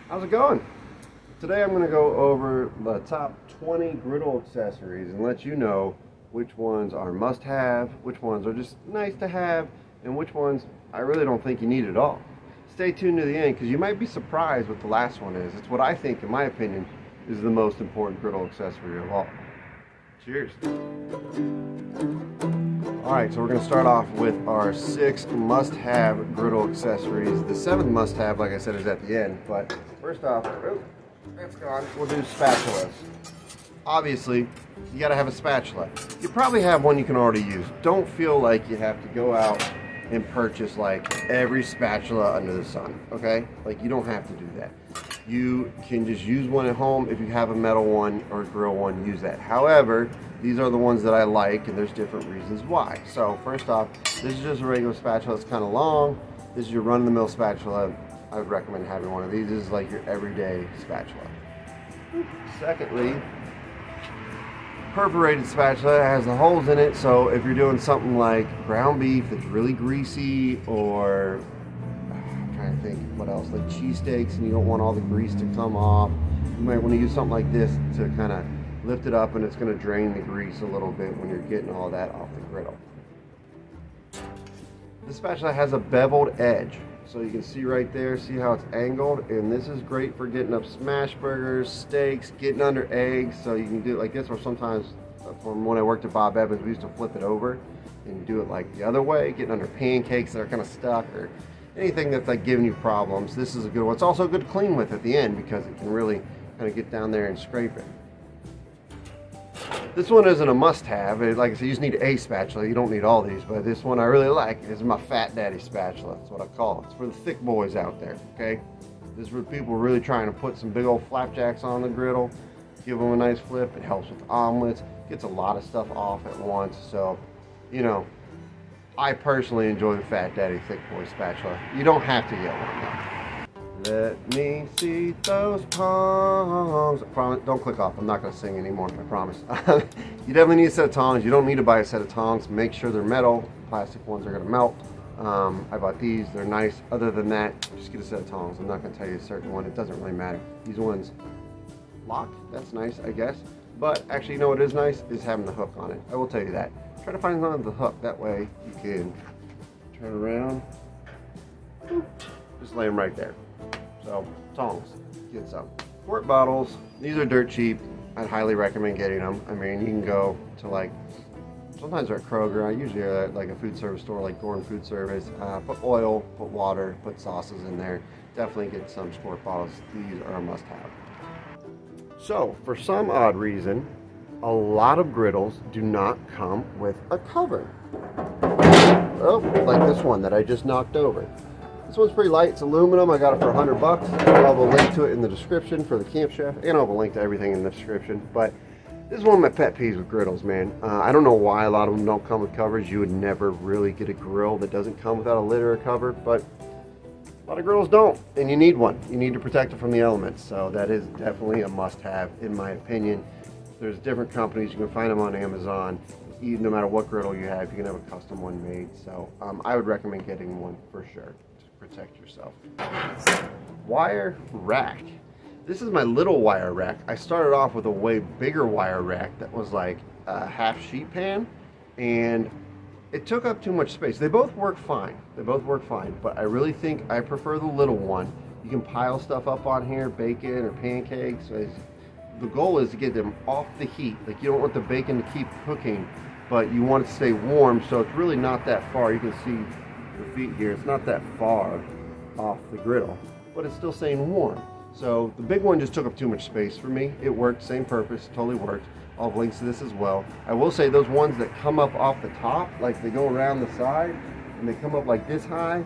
How's it going? Today I'm going to go over the top 20 griddle accessories and let you know which ones are must-have, which ones are just nice to have, and which ones I really don't think you need at all. Stay tuned to the end because you might be surprised what the last one is. It's what I think, in my opinion, is the most important griddle accessory of all. Cheers. Alright, so we're going to start off with our 6 must-have griddle accessories. The 7th must-have, like I said, is at the end. But first off, oh, that's gone. We'll do spatulas. Obviously, you got to have a spatula. You probably have one you can already use. Don't feel like you have to go out and purchase like every spatula under the sun, okay? Like, you don't have to do that. You can just use one at home. If you have a metal one or a grill one, use that. However, these are the ones that I like, and there's different reasons why. So first off, this is just a regular spatula. It's kind of long. This is your run-of-the-mill spatula. I would recommend having one of these. This is like your everyday spatula. Secondly, perforated spatula. It has the holes in it, so if you're doing something like ground beef that's really greasy, or I'm trying to think what else, like cheesesteaks, and you don't want all the grease to come off, you might want to use something like this to kind of lift it up, and it's going to drain the grease a little bit when you're getting all that off the griddle. This spatula has a beveled edge, so you can see right there, see how it's angled, and this is great for getting up smash burgers, steaks, getting under eggs. So you can do it like this, or sometimes from when I worked at Bob Evans, we used to flip it over and do it like the other way, getting under pancakes that are kind of stuck, or anything that's like giving you problems. This is a good one. It's also good to clean with at the end because it can really kind of get down there and scrape it. This one isn't a must-have. Like I said, you just need a spatula. You don't need all these, but this one I really like. This is my Fat Daddy spatula. That's what I call it. It's for the thick boys out there, okay? This is for people really trying to put some big old flapjacks on the griddle, give them a nice flip. It helps with omelets, gets a lot of stuff off at once. So, you know, I personally enjoy the Fat Daddy thick boy spatula. You don't have to get one though. Let me see those tongs. I promise, don't click off. I'm not going to sing anymore, I promise. You definitely need a set of tongs. You don't need to buy a set of tongs. Make sure they're metal. Plastic ones are going to melt. I bought these. They're nice. Other than that, just get a set of tongs. I'm not going to tell you a certain one. It doesn't really matter. These ones lock. That's nice, I guess. But actually, you know what is nice? Is having the hook on it. I will tell you that. Try to find the hook. That way you can turn around. Just lay them right there. So, tongs, get some. Quart bottles, these are dirt cheap. I'd highly recommend getting them. I mean, you can go to like, sometimes they're at Kroger. I usually are at like a food service store like Gordon Food Service. Put oil, put water, put sauces in there. Definitely get some quart bottles. These are a must-have. So, for some odd reason, a lot of griddles do not come with a cover. Oh, like this one that I just knocked over. This one's pretty light. It's aluminum. I got it for $100. I'll have a link to it in the description for the Camp Chef, and I'll have a link to everything in the description. But this is one of my pet peeves with griddles, man. I don't know why a lot of them don't come with covers. You would never really get a grill that doesn't come without a lid or a cover, but a lot of griddles don't, and you need one. You need to protect it from the elements, so that is definitely a must-have, in my opinion. There's different companies. You can find them on Amazon. No matter what griddle you have, you can have a custom one made. So I would recommend getting one for sure. Protect yourself. Wire rack. This is my little wire rack. I started off with a way bigger wire rack that was like a half sheet pan, and it took up too much space. They both work fine. They both work fine, but I really think I prefer the little one. You can pile stuff up on here, bacon or pancakes. The goal is to get them off the heat. Like, you don't want the bacon to keep cooking, but you want it to stay warm, so it's really not that far. You can see the feet here, it's not that far off the griddle, but it's still staying warm. So the big one just took up too much space for me. It worked, same purpose, totally worked. I'll have links to this as well. I will say those ones that come up off the top, like they go around the side and they come up like this high,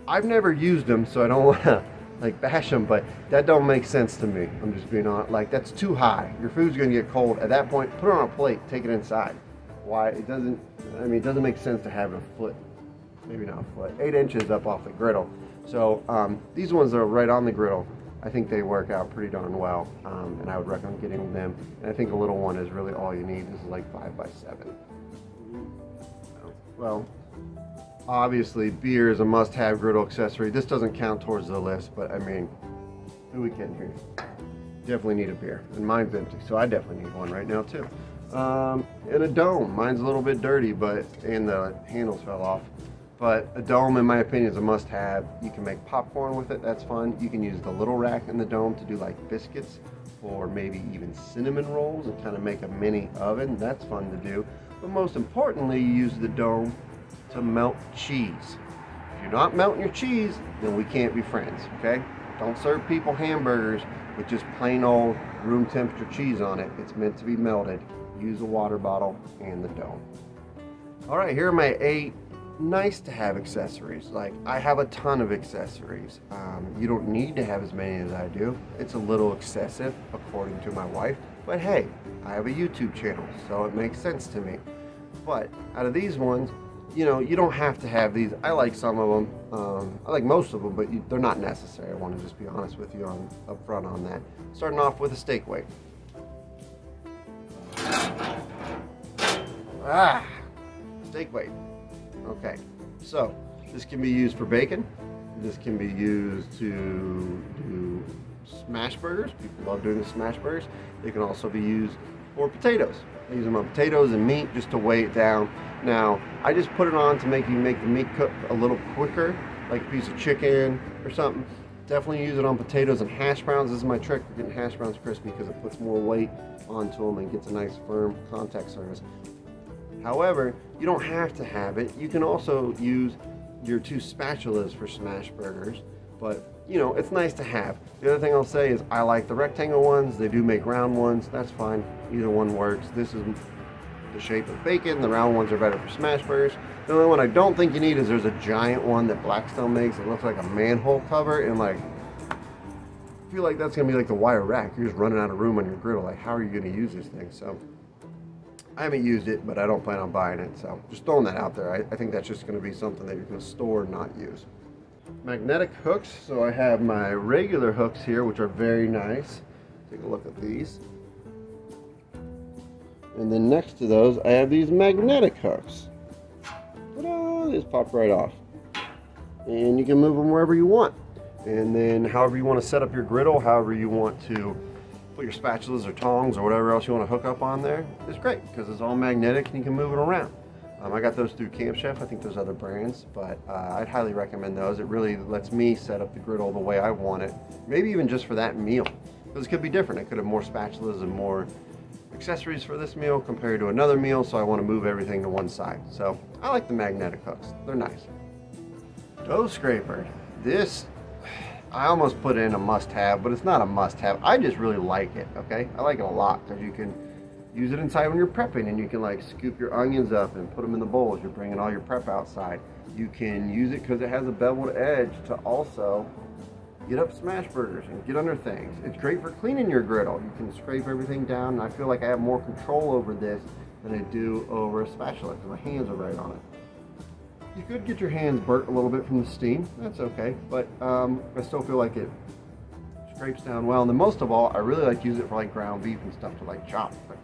I've never used them, so I don't want to like bash them, but that don't make sense to me. I'm just being honest. Like, that's too high. Your food's gonna get cold. At that point, put it on a plate, take it inside. Why? It doesn't, I mean, it doesn't make sense to have a foot, maybe not a foot, 8 inches up off the griddle. So these ones that are right on the griddle, I think they work out pretty darn well, and I would recommend getting them. And I think a little one is really all you need. This is like 5x7. Well, obviously beer is a must-have griddle accessory. This doesn't count towards the list, but I mean, Who we kidding here? Definitely need a beer, and mine's empty, so I definitely need one right now too. And a dome. Mine's a little bit dirty, and the handles fell off. But a dome, in my opinion, is a must-have. You can make popcorn with it. That's fun. You can use the little rack in the dome to do like biscuits, or maybe even cinnamon rolls, and kind of make a mini oven. That's fun to do. But most importantly, you use the dome to melt cheese. If you're not melting your cheese, then we can't be friends, okay? Don't serve people hamburgers with just plain old room temperature cheese on it. It's meant to be melted. Use a water bottle and the dome. All right, here are my 8 nice to have accessories. Like, I have a ton of accessories. You don't need to have as many as I do. It's a little excessive according to my wife, but hey, I have a YouTube channel, so it makes sense to me. But out of these ones, you know, you don't have to have these. I like some of them. I like most of them, but they're not necessary. I want to just be honest with you up front on that. Starting off with a steak weight. Steak weight. Okay, so this can be used for bacon. This can be used to do smash burgers. People love doing the smash burgers. They can also be used for potatoes. I use them on potatoes and meat just to weigh it down. Now, I just put it on to make the meat cook a little quicker, like a piece of chicken or something. Definitely use it on potatoes and hash browns. This is my trick for getting hash browns crispy, because it puts more weight onto them and gets a nice firm contact surface. However, you don't have to have it. You can also use your 2 spatulas for smash burgers, but you know, it's nice to have. The other thing I'll say is I like the rectangle ones. They do make round ones. That's fine. Either one works. This is the shape of bacon. The round ones are better for smash burgers. The only one I don't think you need is there's a giant one that Blackstone makes. It looks like a manhole cover, and like, I feel like that's gonna be like the wire rack. You're just running out of room on your griddle. Like, how are you gonna use this thing? So I haven't used it, but I don't plan on buying it. So just throwing that out there. I think that's just gonna be something that you're gonna store and not use. Magnetic hooks. So I have my regular hooks here, which are very nice. Take a look at these. And then next to those, I have these magnetic hooks. Ta-da! They just pop right off. And you can move them wherever you want. And then however you want to set up your griddle, however you want to put your spatulas or tongs or whatever else you want to hook up on there, it's great because it's all magnetic and you can move it around. I got those through Camp Chef. I think there's other brands, but I'd highly recommend those. It really lets me set up the griddle the way I want it. Maybe even just for that meal. Because it could be different. I could have more spatulas and more accessories for this meal compared to another meal, so I want to move everything to one side. So I like the magnetic hooks. They're nice. Dough scraper. This, I almost put in a must-have, but it's not a must-have. I just really like it, okay? I like it a lot because you can use it inside when you're prepping, and you can like scoop your onions up and put them in the bowls. You're bringing all your prep outside. You can use it because it has a beveled edge to also get up smash burgers and get under things. It's great for cleaning your griddle. You can scrape everything down, and I feel like I have more control over this than I do over a spatula because my hands are right on it. You could get your hands burnt a little bit from the steam. That's okay, but I still feel like it scrapes down well. And then most of all, I really like to use it for like ground beef and stuff to like chop. Like,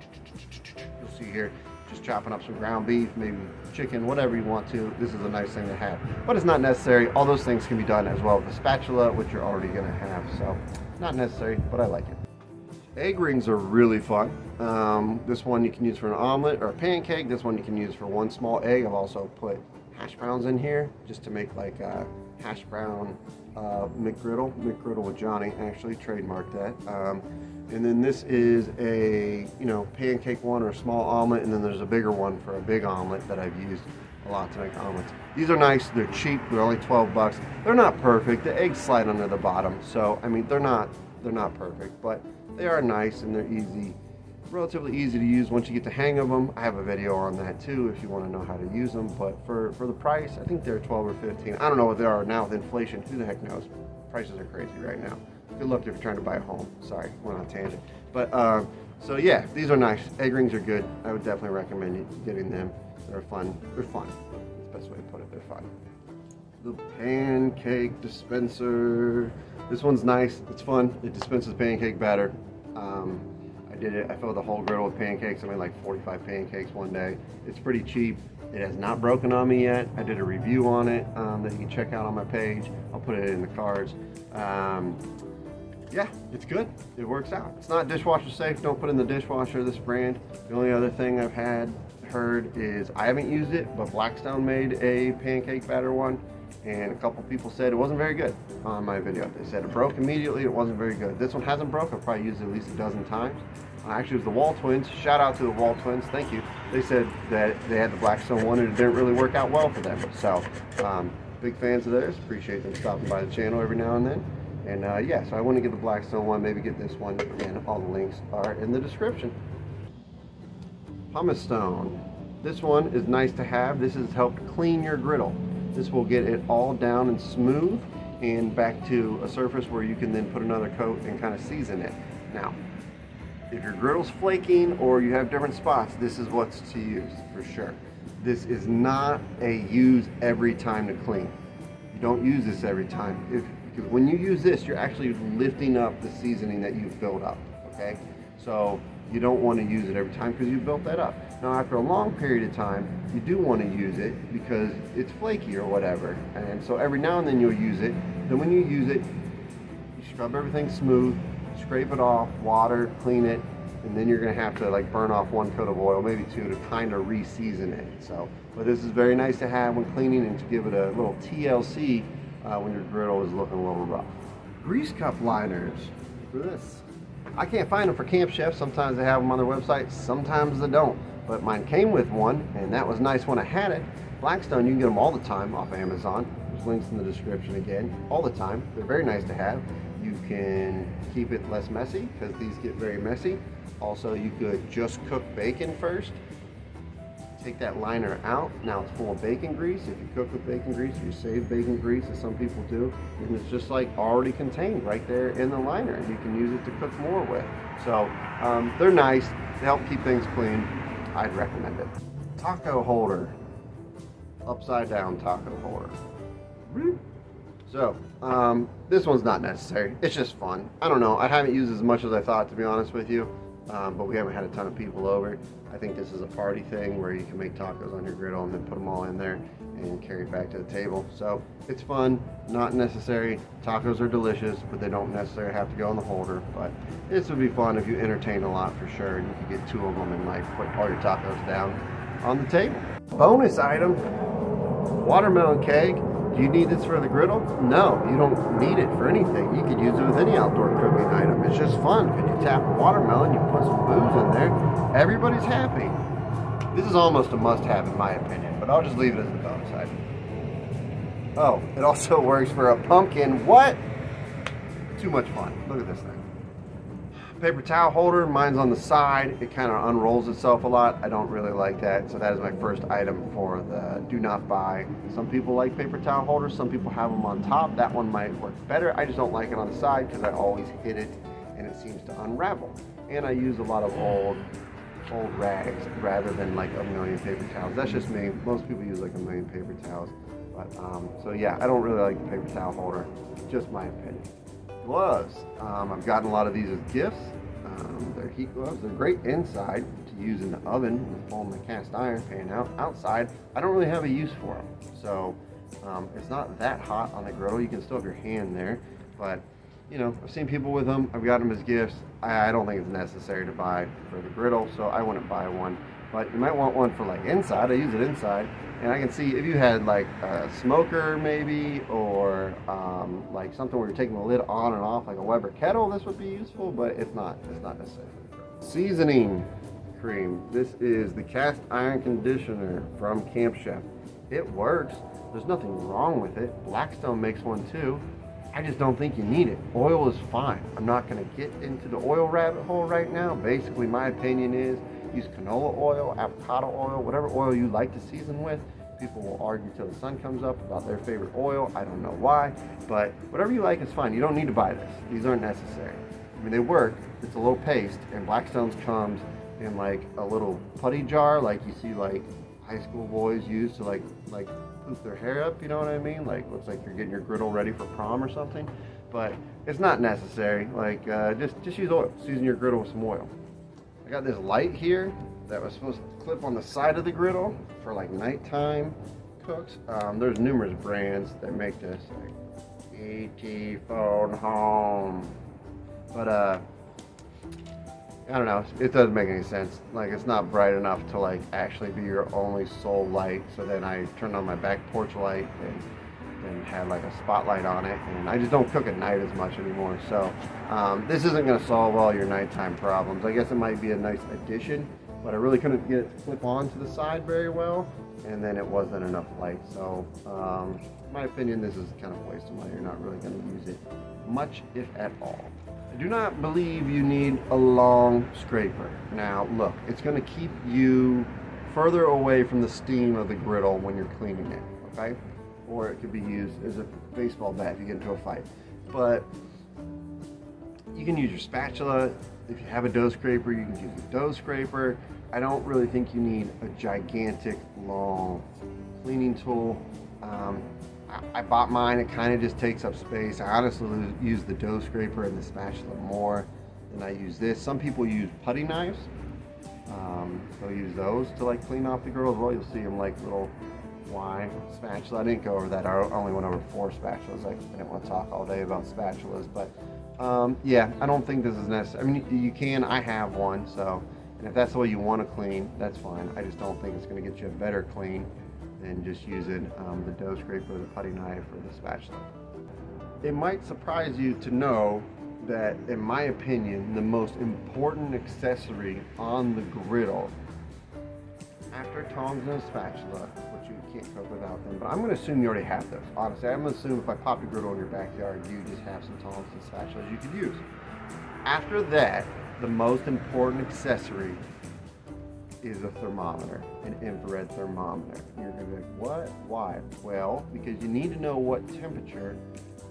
you'll see here, just chopping up some ground beef, maybe chicken, whatever you want to. This is a nice thing to have, but it's not necessary. All those things can be done as well with a spatula, which you're already gonna have. So not necessary, but I like it. Egg rings are really fun. This one you can use for an omelet or a pancake. This one you can use for one small egg. I've also put hash browns in here just to make like a hash brown McGriddle. McGriddle with Johnny, actually trademarked that. And then this is a, you know, pancake one or a small omelet, and then there's a bigger one for a big omelet that I've used a lot to make omelets. These are nice, they're cheap, they're only 12 bucks. They're not perfect, the eggs slide under the bottom, so I mean they're not perfect, but they are nice and they're easy, relatively easy to use once you get the hang of them. I have a video on that too if you want to know how to use them, but for the price, I think they're 12 or 15. I don't know what they are now with inflation, who the heck knows. Prices are crazy right now. Good luck if you're trying to buy a home. Sorry, went on a tangent. But so yeah, these are nice. Egg rings are good. I would definitely recommend you getting them. They're fun. They're fun. That's the best way to put it. They're fun. The pancake dispenser. This one's nice. It's fun. It dispenses pancake batter. I did it. I filled the whole griddle with pancakes. I made like 45 pancakes one day. It's pretty cheap. It has not broken on me yet. I did a review on it that you can check out on my page. I'll put it in the cards. yeah, it's good. It works out. It's not dishwasher safe. Don't put it in the dishwasher, this brand. The only other thing I've heard is, I haven't used it, but Blackstone made a pancake batter one, and a couple people said it wasn't very good on my video. They said it broke immediately. It wasn't very good. This one hasn't broke. I've probably used it at least a dozen times. Actually, it was the Wall twins. Shout out to the Wall twins. Thank you. They said that they had the Blackstone one and it didn't really work out well for them. So, big fans of theirs. Appreciate them stopping by the channel every now and then. And yeah, so I want to get the Blackstone one, maybe get this one, and all the links are in the description. Pumice stone. This one is nice to have. This has helped clean your griddle. This will get it all down and smooth and back to a surface where you can then put another coat and kind of season it. Now, if your griddle's flaking or you have different spots, this is what's to use for sure. This is not a use every time to clean. You don't use this every time. Because when you use this, you're actually lifting up the seasoning that you've built up, okay? So you don't want to use it every time because you built that up. Now after a long period of time, you do want to use it because it's flaky or whatever. And so every now and then you'll use it. Then when you use it, you scrub everything smooth, scrape it off, water, clean it, and then you're going to have to like burn off one coat of oil, maybe two, to kind of re-season it. So, but this is very nice to have when cleaning and to give it a little TLC when your griddle is looking a little rough. Grease cup liners for this. I can't find them for Camp Chef. Sometimes they have them on their website, sometimes they don't. But mine came with one, and that was nice when I had it. Blackstone, you can get them all the time off Amazon. There's links in the description again, all the time. They're very nice to have. You can keep it less messy because these get very messy. Also, you could just cook bacon first. Take that liner out. Now it's full of bacon grease. If you cook with bacon grease, you save bacon grease, as some people do, and it's just like already contained right there in the liner, and you can use it to cook more with. So they're nice. They help keep things clean. I'd recommend it. Taco holder. Upside down taco holder. So this one's not necessary. It's just fun. I don't know. I haven't used as much as I thought, to be honest with you. But we haven't had a ton of people over. I think this is a party thing where you can make tacos on your griddle and then put them all in there and carry it back to the table. So it's fun, not necessary. Tacos are delicious, but they don't necessarily have to go in the holder. But this would be fun if you entertain a lot for sure. And you could get 2 of them and like put all your tacos down on the table. Bonus item, watermelon keg. Do you need this for the griddle? No, you don't need it for anything. You could use it with any outdoor cooking item. It's just fun because you tap a watermelon, you put some booze in there, everybody's happy. This is almost a must-have in my opinion, but I'll just leave it as the bonus item. Oh, it also works for a pumpkin. What? Too much fun. Look at this thing. Paper towel holder, mine's on the side. It kind of unrolls itself a lot. I don't really like that, so that is my first item for the do not buy. Some people like paper towel holders, some people have them on top. That one might work better. I just don't like it on the side because I always hit it and it seems to unravel. And I use a lot of old rags rather than like a million paper towels. That's just me. Most people use like a million paper towels. But so yeah, I don't really like the paper towel holder. Just my opinion. Gloves. I've gotten a lot of these as gifts. They're heat gloves. They're great inside to use in the oven, pulling the cast iron pan out. Outside, I don't really have a use for them. So it's not that hot on the griddle. You can still have your hand there, but you know, I've seen people with them. I've gotten them as gifts. I don't think it's necessary to buy for the griddle, so I wouldn't buy one. But you might want one for like inside. I use it inside. And I can see if you had like a smoker maybe, or like something where you're taking the lid on and off, like a Weber kettle, this would be useful, but it's not necessary. Seasoning cream. This is the cast iron conditioner from Camp Chef. It works. There's nothing wrong with it. Blackstone makes one too. I just don't think you need it. Oil is fine. I'm not going to get into the oil rabbit hole right now. Basically, my opinion is use canola oil, avocado oil, whatever oil you like to season with. People will argue till the sun comes up about their favorite oil. I don't know why, but whatever you like is fine. You don't need to buy this. These aren't necessary. I mean, they work. It's a little paste, and Blackstone's comes in like a little putty jar, like you see like high school boys use to like poop their hair up. You know what I mean? Like looks like you're getting your griddle ready for prom or something. But it's not necessary. Like just use oil. Season your griddle with some oil. I got this light here that was supposed to clip on the side of the griddle for like nighttime cooks. There's numerous brands that make this, like ET Phone Home, But I don't know, it doesn't make any sense. Like, it's not bright enough to like actually be your only sole light. So then I turned on my back porch light and had like a spotlight on it, and I just don't cook at night as much anymore. So this isn't going to solve all your nighttime problems. I guess it might be a nice addition, but I really couldn't get it to clip on to the side very well, and then it wasn't enough light. So in my opinion, this is kind of a waste of money. You're not really going to use it much, if at all. I do not believe you need a long scraper. Now look, it's going to keep you further away from the steam of the griddle when you're cleaning it, okay? Or it could be used as a baseball bat if you get into a fight. But you can use your spatula. If you have a dough scraper, you can use a dough scraper. I don't really think you need a gigantic, long cleaning tool. I bought mine, it kind of just takes up space. I honestly use the dough scraper and the spatula more than I use this. Some people use putty knives. They'll use those to like clean off the griddle as well. You'll see them like little wine spatula. I didn't go over that. I only went over 4 spatulas. I didn't want to talk all day about spatulas, but yeah, I don't think this is necessary. I mean, you can. I have one, so, and if that's the way you want to clean, that's fine. I just don't think it's going to get you a better clean than just using the dough scraper, the putty knife, or the spatula. It might surprise you to know that, in my opinion, the most important accessory on the griddle, after tongs and a spatula, which you can't cook without them, but I'm going to assume you already have those. Honestly, I'm going to assume if I pop your griddle in your backyard, you just have some tongs and spatulas you could use. After that, the most important accessory is a thermometer, an infrared thermometer. You're going to be like, what? Why? Well, because you need to know what temperature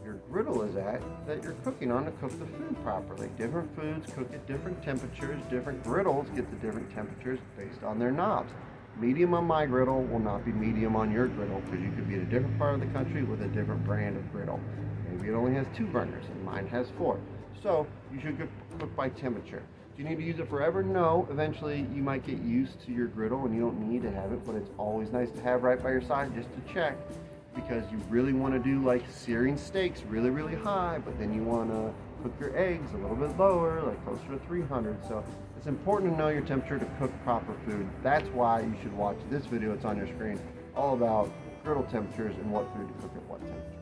your griddle is at that you're cooking on to cook the food properly. Different foods cook at different temperatures. Different griddles get the different temperatures based on their knobs. Medium on my griddle will not be medium on your griddle, because you could be in a different part of the country with a different brand of griddle. Maybe it only has 2 burners and mine has 4. So you should cook by temperature. Do you need to use it forever? No. Eventually you might get used to your griddle and you don't need to have it, but it's always nice to have right by your side just to check, because you really want to do like searing steaks really, really high, but then you want to cook your eggs a little bit lower, like closer to 300. So it's important to know your temperature to cook proper food. That's why you should watch this video. It's on your screen, all about griddle temperatures and what food to cook at what temperature.